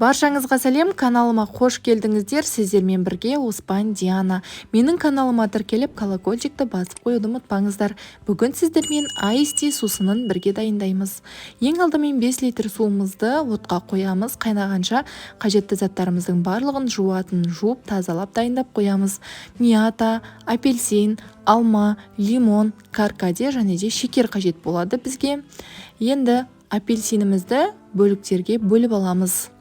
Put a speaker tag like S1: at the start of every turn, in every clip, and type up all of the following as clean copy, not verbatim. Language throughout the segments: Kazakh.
S1: Баршаңызға сәлем, каналыма қош келдіңіздер. Сіздермен бірге Оспан Диана. Менің каналыма тіркеліп колокольчикті басып қоюды ұмытпаңыздар. Бүгін сіздермен айсти сусынын бірге дайындаймыз. Ең алдымен 5 литр суымызды отқа қоямыз. Қайнағанша қажетті заттарымыздың барлығын жуып тазалап дайындап қоямыз. Мята, апельсин, алма, лимон, каркаде және де шекер қажет болады бізге. Енді апельсинімізді бөліктерге бөліп аламыз.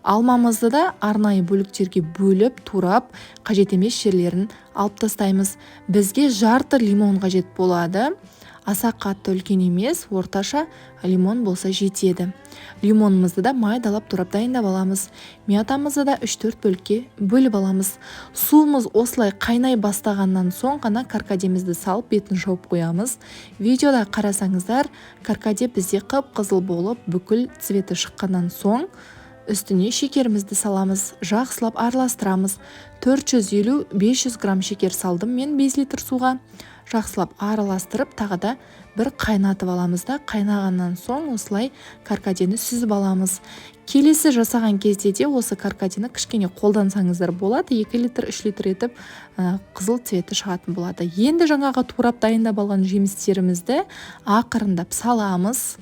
S1: Алмамызды да арнайы бөліктерге бөліп, турап, қажет емес жерлерін алып тастаймыз. Бізге жарты лимон қажет болады. Аса қатты үлкен емес, орташа лимон болса жетеді. Лимонымызды да майдалап турап дайындап аламыз. Мятамызды да 3-4 бөлікке бөліп аламыз. Суымыз осылай қайнай бастағаннан соң ғана каркадемізді салып бетін жауып қоямыз. Видеода қарасаңыздар, каркаде бізде қып-қызыл болып, бүкіл цветі шыққаннан соң үстіне шекерімізді саламыз, жақсылап араластырамыз. 450-500 грамм шекер салдым мен 5 литр суға. Жақсылап араластырып, тағы да бір қайнатып аламыз да, қайнағаннан соң осылай каркадені сүзіп аламыз. Келесі жасаған кезде де осы каркадені кішкене қолдансаңыздар болады, 2 литр, 3 литр етіп қызыл цветі шығатын болады. Енді жаңағы турап дайындап алған жемістерімізді ақырындап саламыз.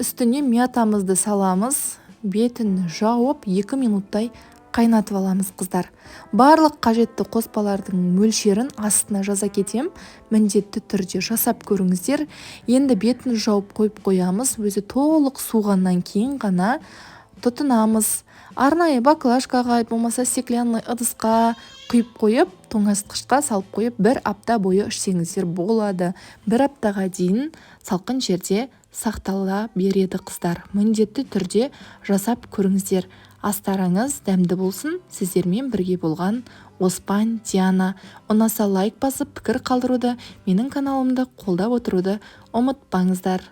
S1: Үстіне мятамызды саламыз, бетін жауып 2 минуттай қайнатып аламыз, қыздар. Барлық қажетті қоспалардың мөлшерін астына жаза кетем, міндетті түрде жасап көріңіздер. Енді бетін жауып қойып қоямыз, өзі толық суғаннан кейін ғана тұтынамыз. Арнайы баклажкаға, болмаса стеклянный ыдысқа құйып қойып, тоңазытқышқа салып қойып, 1 апта бойы ішсеңіздер болады. 1 аптаға дейін салқын жерде сақтала береді, қыздар. Міндетті түрде жасап көріңіздер. Астарыңыз дәмді болсын. Сіздермен бірге болған Оспан Диана. Ұнаса лайк басып, пікір қалдыруды, менің каналымды қолдап отыруды ұмытпаңыздар.